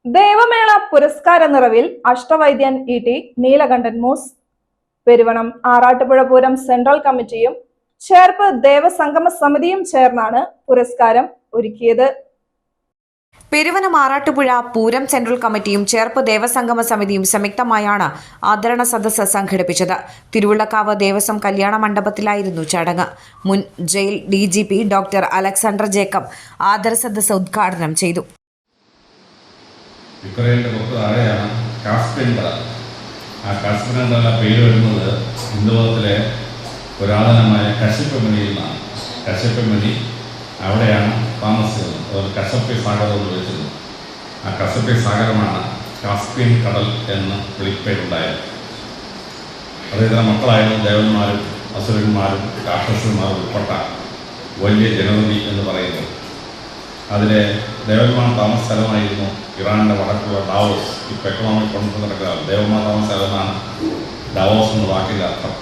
ദേവമേള പുരസ്കാര നിറവിൽ അഷ്ടവൈദ്യൻ ഇ.ടി. നീലകണ്ഠൻ മൂസ്. പെരുവണം ആറാട്ടുപുഴ പൂരം സെൻട്രൽ കമ്മിറ്റിയും ചേർപ്പ് ദേവസംഗമ സമിതിയും ചേർന്നാണ് പുരസ്കാരം ഒരുക്കിയത്. പെരുവനം ആറാട്ടുപുഴ പൂരം സെൻട്രൽ കമ്മിറ്റിയും ചേർപ്പ് ദേവസംഗമ സമിതിയും സംയുക്തമായാണ് ആദരണ സദസ്സ് സംഘടിപ്പിച്ചത്. തിരുവുള്ളക്കാവ് ദേവസ്വം കല്യാണ മണ്ഡപത്തിലായിരുന്നു ചടങ്ങ്. മുൻ jail DGP doctor Alexander Jacob ആദര സദസ്സ് ഉദ്ഘാടനം ചെയ്തു. യുക്രൈൻ്റെ തൊട്ട് താഴെയാണ് കാസ്പിയൻ കടൽ. ആ കാസ്പിയൻ കടലിൻ്റെ പേര് വരുന്നത് ഹിന്ദുമതത്തിലെ പുരാതനമായ കശ്യപമുനിയിൽ നിന്നാണ്. കശ്യപമുനി അവിടെയാണ് താമസിക്കുന്നത്. അതുപോലെ കശ്യപി സാഗരം എന്ന് വിളിച്ചിരുന്നു. ആ കശ്യപി സാഗരമാണ് കാസ്പിയൻ കടൽ എന്ന് വിളിപ്പേരുണ്ടായത്. അദ്ദേഹത്തിൻ്റെ മക്കളായിരുന്നു ദേവന്മാരും അസുരന്മാരും രാക്ഷസന്മാരും ഉൾപ്പെട്ട വലിയ ജനതതി എന്ന് പറയുന്നത്. അതിലെ ദേവന്മാർ താമസ സ്ഥലമായിരുന്നു ഇറാനിൻ്റെ വടക്കുള്ള ഡാവോസ്. ഇപ്പോൾ എക്കണോമിക് കൊണ്ട് നടക്കുക ദേവന്മാർ താമസ സ്ഥലമാണ് ഡാവോസ് എന്ന വാക്കിൻ്റെ അർത്ഥം.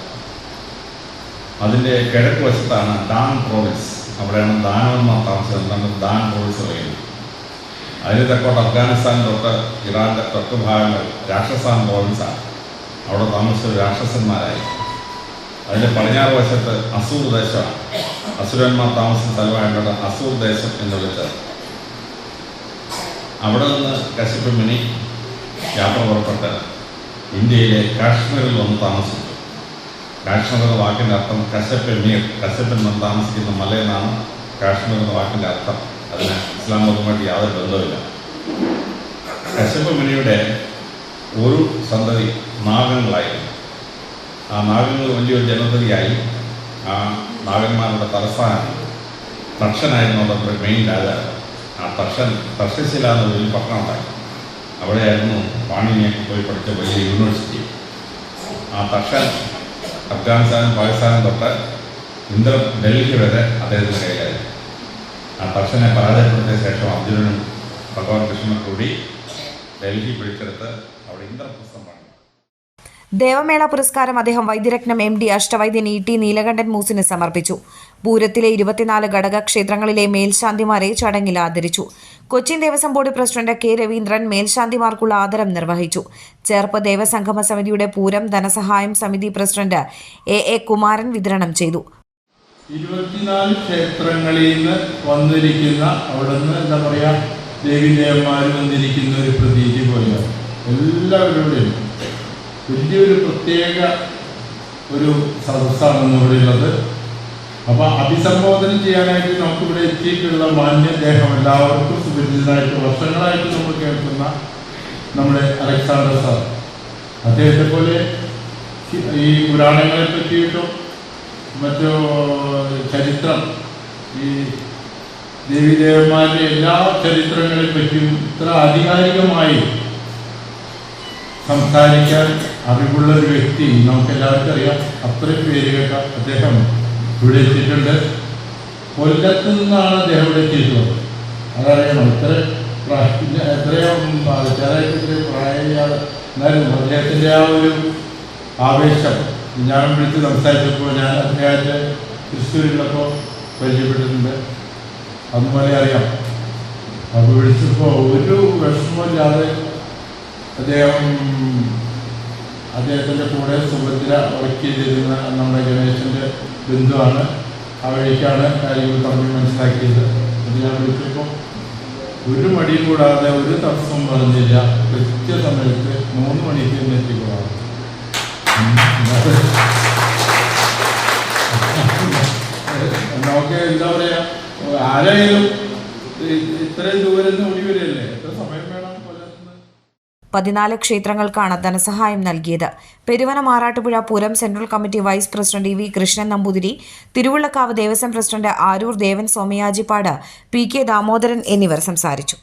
അതിൻ്റെ കിഴക്ക് വശത്താണ് ഡാൻ പ്രോവിൻസ്. അവിടെയാണ് ദാനവന്മാർ താമസിച്ചത്. ദാൻ പ്രോവിൻസ് പറയുന്നത്. അതിന് തെക്കോട്ട് അഫ്ഗാനിസ്ഥാൻ തൊട്ട് ഇറാൻ്റെ തെക്ക് ഭാഗങ്ങൾ രാക്ഷസാൻ പ്രോവിൻസാണ്. അവിടെ താമസിച്ച രാക്ഷസന്മാരായി. അതിൻ്റെ പടിഞ്ഞാറ് വശത്ത് അസൂർ ദേശമാണ്. അസുരന്മാർ താമസിച്ച സ്ഥലമായിട്ടുള്ള അസൂർ ദേശം എന്ന് വിളിച്ചത്. അവിടെ നിന്ന് കശ്യപമുനി യാത്ര പുറപ്പെട്ട് ഇന്ത്യയിലെ കാശ്മീരിൽ വന്ന് താമസിച്ചു. കാശ്മീർ എന്ന വാക്കിൻ്റെ അർത്ഥം കശ്യപമീർ, കശ്യപൻ വന്ന് താമസിക്കുന്ന മലയെന്നാണ് കാശ്മീർ എന്ന വാക്കിൻ്റെ അർത്ഥം. അതിന് ഇസ്ലാം മതവുമായിട്ട് യാതൊരു ബന്ധവുമില്ല. കശ്യപമുനിയുടെ ഒരു സന്തതി നാഗങ്ങളായിരുന്നു. ആ നാഗങ്ങൾ വലിയൊരു ജനതയായി. ആ നാഗന്മാരുടെ തലസ്ഥാനം തക്ഷനായിരുന്നു അവരുടെ മെയിൻ രാജാവ്. ആ തക്ഷശില എന്ന വലിയ പട്ടണം ഉണ്ടായി. അവിടെയായിരുന്നു പാണിനിയൊക്കെ പോയി പഠിച്ച വലിയ യൂണിവേഴ്സിറ്റി. ആ തക്ഷൻ അഫ്ഗാനിസ്ഥാനും പാകിസ്ഥാനും തൊട്ട് ഡൽഹി വരെ അദ്ദേഹത്തിന് കയ്യിലായിരുന്നു. ആ തക്ഷനെ പരാജയപ്പെടുത്തിയ ശേഷം അർജുനനും ഭഗവാൻ കൃഷ്ണനും കൂടി ഡൽഹി പിടിച്ചെടുത്ത് അവിടെ ഇന്ദ്രപ്രസ്ഥം പണി. ദേവമേള പുരസ്കാരം അദ്ദേഹം വൈദ്യരത്നം MD അഷ്ടവൈദ്യൻ E.T. നീലകണ്ഠൻ മൂസിന് സമർപ്പിച്ചു. പൂരത്തിലെ 24 ഘടക ക്ഷേത്രങ്ങളിലെ മേൽശാന്തിമാരെ ചടങ്ങിൽ ആദരിച്ചു. Cochin Devaswom board president K. Raveendran മേൽശാന്തിമാർക്കുള്ള ആദരം നിർവഹിച്ചു. ചേർപ്പ് ദേവസംഗമ സമിതിയുടെ പൂരം ധനസഹായം സമിതി പ്രസിഡന്റ് A. കുമാരൻ വിതരണം ചെയ്തു. 24 ക്ഷേത്രങ്ങളിൽ നിന്ന് വന്നിരിക്കുന്ന അവിടുന്ന് എന്താ പറയുക ദേവീദേവന്മാർ വന്നിരിക്കുന്ന ഒരു പ്രതീതി പോലെയാണ്. എല്ലാവരുടെയും വലിയൊരു പ്രത്യേക ഒരു സദസ്സാണ് ഇവിടെയുള്ളത്. അപ്പോൾ അഭിസംബോധന ചെയ്യാനായിട്ട് നമുക്കിവിടെ എത്തിയിട്ടുള്ള മാന്യദേഹം എല്ലാവർക്കും സുപരിചിതനായിട്ട് വർഷങ്ങളായിട്ട് നമ്മൾ കേൾക്കുന്ന നമ്മുടെ അലക്സാണ്ടർ സാർ, അദ്ദേഹത്തെ പോലെ ഈ പുരാണങ്ങളെ പറ്റിയിട്ടും മറ്റു ചരിത്രം, ഈ ദേവീദേവന്മാരുടെ എല്ലാ ചരിത്രങ്ങളെ പറ്റിയും ഇത്ര ആധികാരികമായി സംസാരിക്കാൻ അറിവുള്ളൊരു വ്യക്തി നമുക്കെല്ലാവർക്കും അറിയാം. അത്രയും പേര് കേട്ട അദ്ദേഹം ഇവിടെ എത്തിയിട്ടുണ്ട്. കൊല്ലത്ത് നിന്നാണ് അദ്ദേഹം ഇവിടെ എത്തിയിട്ടുള്ളത്. അതറിയണം. എത്രയോ പ്രായമില്ലാതെ എന്നാലും അദ്ദേഹത്തിൻ്റെ ആ ഒരു ആവേശം ഞാൻ വിളിച്ച് സംസാരിച്ചപ്പോൾ ഞാൻ അദ്ദേഹത്തെ തൃശ്ശൂരിലപ്പോൾ പരിചയപ്പെട്ടിട്ടുണ്ട്. അതുപോലെ അറിയാം. അപ്പോൾ വിളിച്ചപ്പോൾ ഒരു വിഷമമില്ലാതെ അദ്ദേഹത്തിൻ്റെ കൂടെ സുഭദ്ര വർക്ക് ചെയ്തിരുന്ന നമ്മുടെ ഗണേശൻ്റെ ബന്ധുവാണ്. ആ വഴിക്കാണ് കാര്യങ്ങൾ പറഞ്ഞ് മനസ്സിലാക്കിയത്. അത് ഞാൻ വിളിച്ചപ്പോൾ ഒരു മടിയും കൂടാതെ ഒരു തടസ്സവും പറഞ്ഞില്ല. കൃത്യസമയത്ത് 3 മണിക്ക് തന്നെ എത്തിക്കൊള്ളാം. നമുക്ക് എന്താ പറയുക, ആരായാലും ഇത്രയും ദൂരം ഓടി വരികയല്ലേ, എത്ര സമയം വേണം? 14 ക്ഷേത്രങ്ങൾക്കാണ് ധനസഹായം നൽകിയത്. Peruvanam Arattupuzha Pooram central committee vice president V. Krishnan Namboothiri, Thiruvullakkavu Devaswom president Aroor Devan Somayajippad, P. K. Damodaran എന്നിവർ സംസാരിച്ചു.